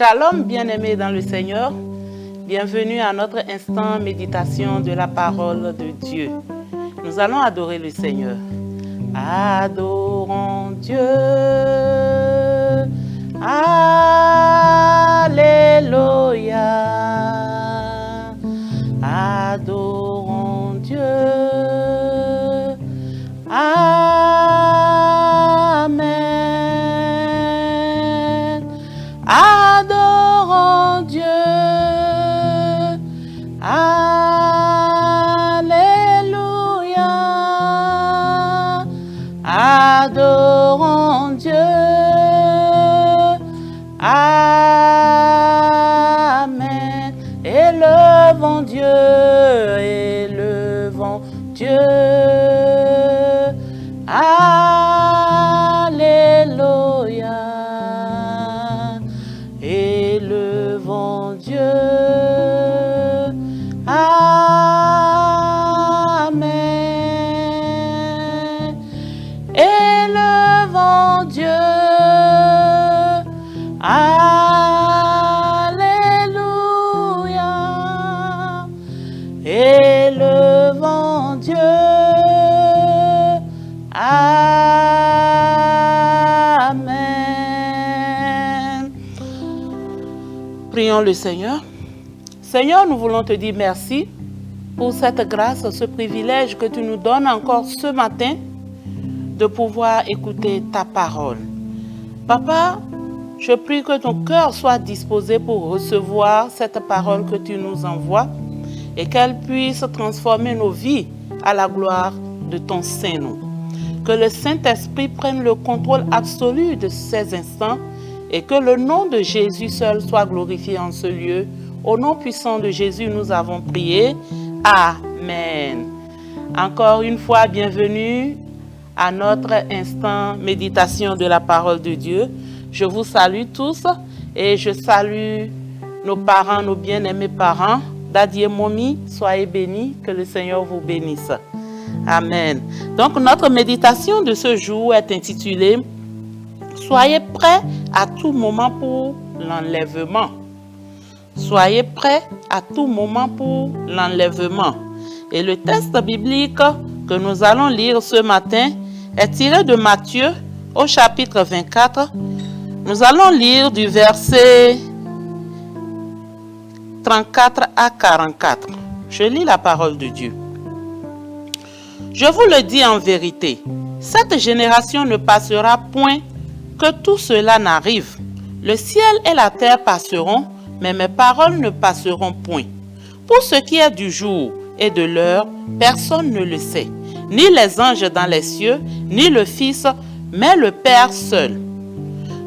Shalom, bien-aimés dans le Seigneur. Bienvenue à notre instant méditation de la parole de Dieu. Nous allons adorer le Seigneur. Adorons Dieu. Alléluia. Adorons Dieu. Amen. Adorons Dieu. Alléluia. Adorons Dieu. Amen. Élevons Dieu. Élevons Dieu. Alléluia. Élevons Dieu. Amen. Élevons Dieu. Alléluia. Élevons Dieu. Amen. Prions le Seigneur. Seigneur, nous voulons te dire merci pour cette grâce, ce privilège que tu nous donnes encore ce matin de pouvoir écouter ta parole. Papa, je prie que ton cœur soit disposé pour recevoir cette parole que tu nous envoies et qu'elle puisse transformer nos vies à la gloire de ton Saint-Nom. Que le Saint-Esprit prenne le contrôle absolu de ces instants et que le nom de Jésus seul soit glorifié en ce lieu. Au nom puissant de Jésus, nous avons prié. Amen. Encore une fois, bienvenue à notre instant méditation de la parole de Dieu. Je vous salue tous et je salue nos parents, nos bien-aimés parents. Daddy et Mommy, soyez bénis, que le Seigneur vous bénisse. Amen. Donc notre méditation de ce jour est intitulée « Soyez prêts à tout moment pour l'enlèvement ». Soyez prêts à tout moment pour l'enlèvement. Et le texte biblique que nous allons lire ce matin est tiré de Matthieu au chapitre 24. Nous allons lire du verset 34 à 44. Je lis la parole de Dieu. Je vous le dis en vérité, cette génération ne passera point que tout cela n'arrive. Le ciel et la terre passeront, mais mes paroles ne passeront point. Pour ce qui est du jour et de l'heure, personne ne le sait, ni les anges dans les cieux, ni le Fils, mais le Père seul.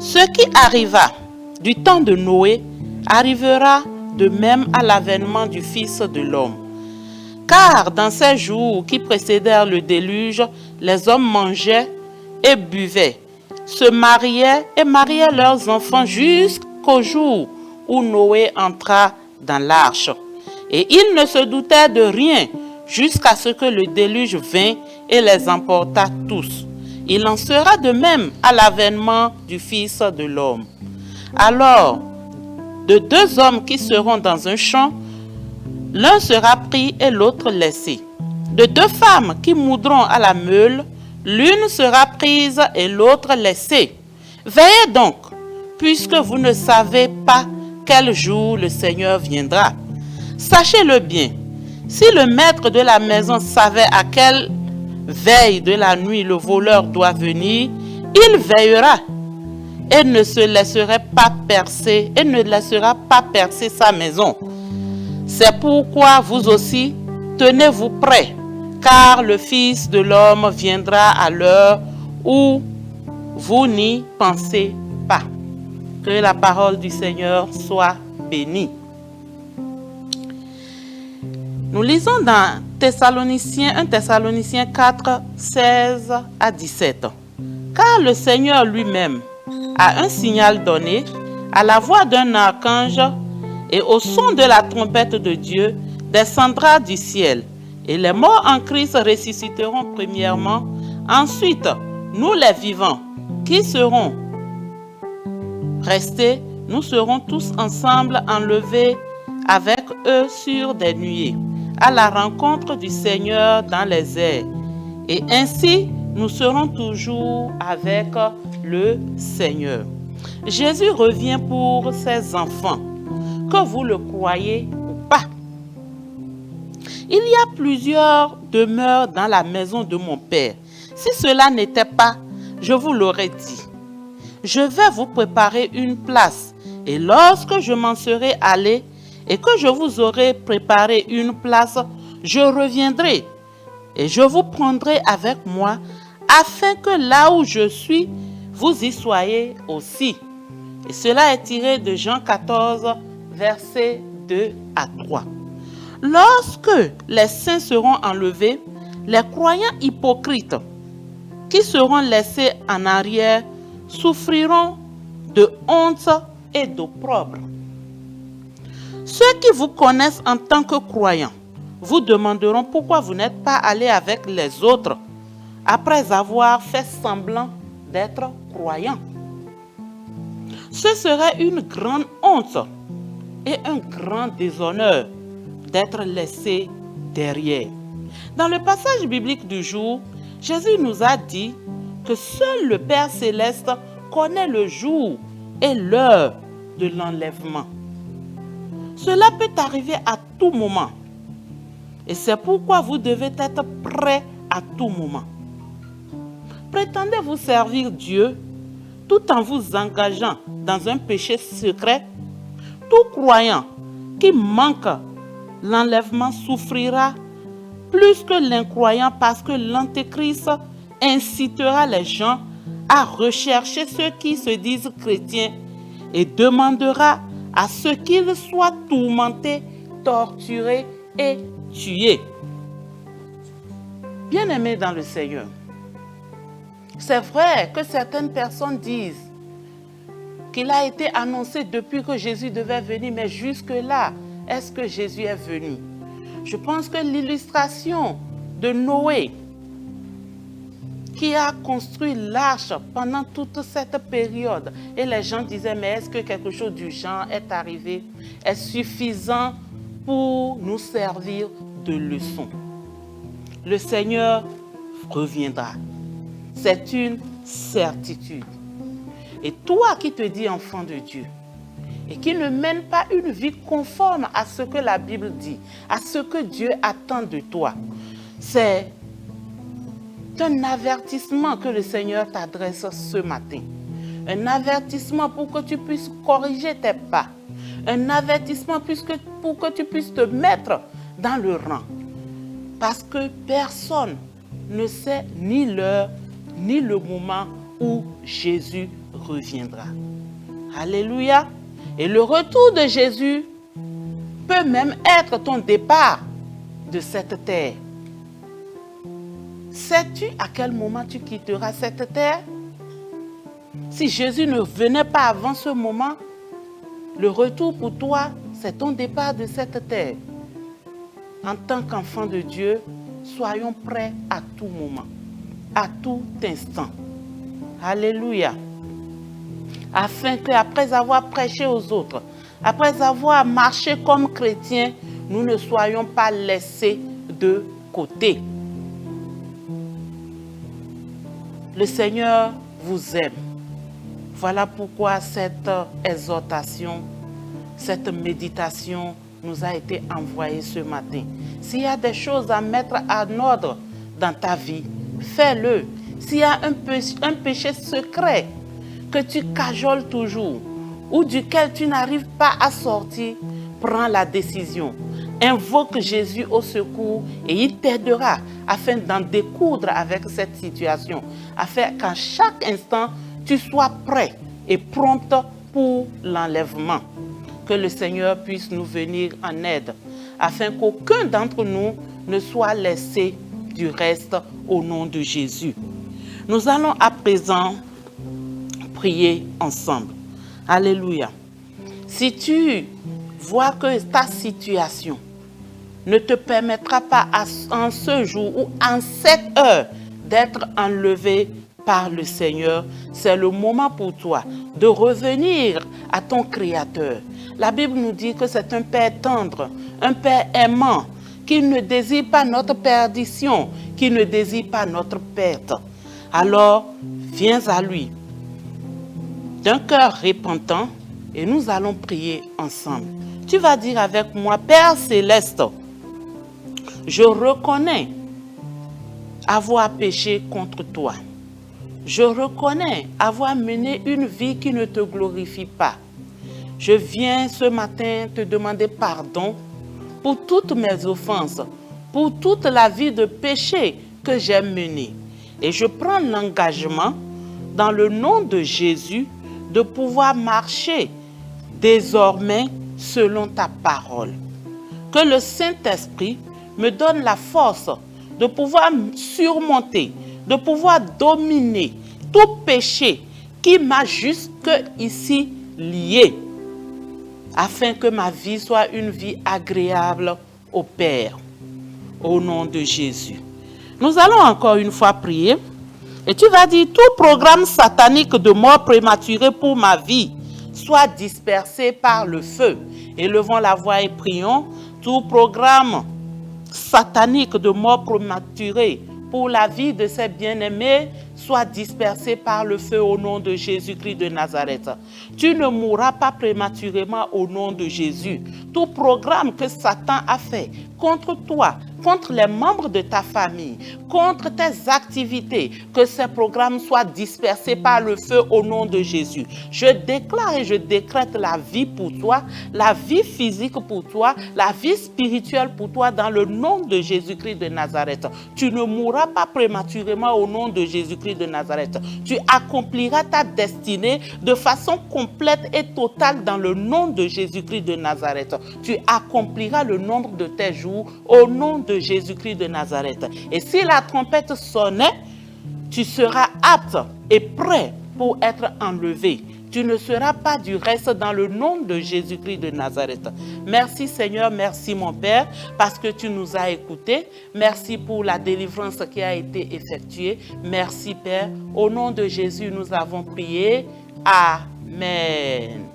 Ce qui arriva du temps de Noé arrivera de même à l'avènement du Fils de l'homme. Car dans ces jours qui précédèrent le déluge, les hommes mangeaient et buvaient, se mariaient et mariaient leurs enfants jusqu'au jour où Noé entra dans l'arche. Et ils ne se doutaient de rien jusqu'à ce que le déluge vint et les emporta tous. Il en sera de même à l'avènement du Fils de l'homme. Alors, de deux hommes qui seront dans un champ, l'un sera pris et l'autre laissé. De deux femmes qui moudront à la meule, l'une sera prise et l'autre laissée. Veillez donc, puisque vous ne savez pas quel jour le Seigneur viendra. Sachez-le bien, si le maître de la maison savait à quelle veille de la nuit le voleur doit venir, il veillera et ne laissera pas percer sa maison. C'est pourquoi vous aussi, tenez-vous prêts, car le Fils de l'homme viendra à l'heure où vous n'y pensez pas. Que la parole du Seigneur soit bénie. Nous lisons dans 1 Thessaloniciens 4, 16 à 17. Car le Seigneur lui-même a un signal donné, à la voix d'un archange et au son de la trompette de Dieu, descendra du ciel. Et les morts en Christ ressusciteront premièrement. Ensuite, nous les vivants, qui serons restés, nous serons tous ensemble enlevés avec eux sur des nuées, à la rencontre du Seigneur dans les airs. Et ainsi, nous serons toujours avec le Seigneur. Jésus revient pour ses enfants, que vous le croyez ou pas. Il y a plusieurs demeures dans la maison de mon Père. Si cela n'était pas, je vous l'aurais dit. Je vais vous préparer une place, et lorsque je m'en serai allé et que je vous aurai préparé une place, je reviendrai et je vous prendrai avec moi, afin que là où je suis, vous y soyez aussi. Et cela est tiré de Jean 14, versets 2 à 3. Lorsque les saints seront enlevés, les croyants hypocrites qui seront laissés en arrière souffriront de honte et d'opprobre. Ceux qui vous connaissent en tant que croyants vous demanderont pourquoi vous n'êtes pas allés avec les autres après avoir fait semblant d'être croyants. Ce serait une grande honte et un grand déshonneur d'être laissés derrière. Dans le passage biblique du jour, Jésus nous a dit que seul le Père Céleste connaît le jour et l'heure de l'enlèvement. Cela peut arriver à tout moment. Et c'est pourquoi vous devez être prêts à tout moment. Prétendez-vous servir Dieu tout en vous engageant dans un péché secret? Tout croyant qui manque l'enlèvement souffrira plus que l'incroyant, parce que l'antéchrist incitera les gens à rechercher ceux qui se disent chrétiens et demandera à ce qu'ils soient tourmentés, torturés et tués. Bien-aimés dans le Seigneur, c'est vrai que certaines personnes disent qu'il a été annoncé depuis que Jésus devait venir, mais jusque-là, est-ce que Jésus est venu? Je pense que l'illustration de Noé, qui a construit l'arche pendant toute cette période, et les gens disaient, mais est-ce que quelque chose du genre est arrivé, est suffisant pour nous servir de leçon. Le Seigneur reviendra. C'est une certitude. Et toi qui te dis enfant de Dieu, et qui ne mène pas une vie conforme à ce que la Bible dit, à ce que Dieu attend de toi, c'est un avertissement que le Seigneur t'adresse ce matin. Un avertissement pour que tu puisses corriger tes pas. Un avertissement pour que tu puisses te mettre dans le rang. Parce que personne ne sait ni l'heure, ni le moment où Jésus reviendra. Alléluia. Et le retour de Jésus peut même être ton départ de cette terre. Sais-tu à quel moment tu quitteras cette terre? Si Jésus ne venait pas avant ce moment, le retour pour toi, c'est ton départ de cette terre. En tant qu'enfant de Dieu, soyons prêts à tout moment, à tout instant. Alléluia. Afin qu'après avoir prêché aux autres, après avoir marché comme chrétiens, nous ne soyons pas laissés de côté. Le Seigneur vous aime. Voilà pourquoi cette exhortation, cette méditation nous a été envoyée ce matin. S'il y a des choses à mettre en ordre dans ta vie, fais-le. S'il y a un péché secret que tu cajoles toujours ou duquel tu n'arrives pas à sortir, prends la décision. Invoque Jésus au secours et il t'aidera afin d'en découdre avec cette situation, afin qu'à chaque instant, tu sois prêt et prompte pour l'enlèvement. Que le Seigneur puisse nous venir en aide, afin qu'aucun d'entre nous ne soit laissé du reste au nom de Jésus. Nous allons à présent prier ensemble. Alléluia. Si tu vois que ta situation ne te permettra pas en ce jour ou en cette heure d'être enlevé par le Seigneur, c'est le moment pour toi de revenir à ton Créateur. La Bible nous dit que c'est un Père tendre, un Père aimant, qui ne désire pas notre perdition, qui ne désire pas notre perte. Alors, viens à lui d'un cœur repentant et nous allons prier ensemble. Tu vas dire avec moi, Père Céleste, je reconnais avoir péché contre toi. Je reconnais avoir mené une vie qui ne te glorifie pas. Je viens ce matin te demander pardon pour toutes mes offenses, pour toute la vie de péché que j'ai menée. Et je prends l'engagement, dans le nom de Jésus, de pouvoir marcher désormais selon ta parole. Que le Saint-Esprit me donne la force de pouvoir surmonter, de pouvoir dominer tout péché qui m'a jusque ici lié, afin que ma vie soit une vie agréable au Père. Au nom de Jésus. Nous allons encore une fois prier. Et tu vas dire, tout programme satanique de mort prématurée pour ma vie soit dispersé par le feu. Élevons la voix et prions. Tout programme satanique de mort prématurée pour la vie de ces bien-aimés soit dispersé par le feu au nom de Jésus-Christ de Nazareth. Tu ne mourras pas prématurément au nom de Jésus. Tout programme que Satan a fait contre toi, contre les membres de ta famille, contre tes activités, que ces programmes soient dispersés par le feu au nom de Jésus. Je déclare et je décrète la vie pour toi, la vie physique pour toi, la vie spirituelle pour toi dans le nom de Jésus-Christ de Nazareth. Tu ne mourras pas prématurément au nom de Jésus-Christ de Nazareth. Tu accompliras ta destinée de façon complète et totale dans le nom de Jésus-Christ de Nazareth. Tu accompliras le nombre de tes jours au nom de Jésus-Christ de Nazareth. Et si la trompette sonnait, tu seras apte et prêt pour être enlevé. Tu ne seras pas du reste dans le nom de Jésus-Christ de Nazareth. Merci Seigneur, merci mon Père, parce que tu nous as écoutés. Merci pour la délivrance qui a été effectuée. Merci Père. Au nom de Jésus, nous avons prié. Amen.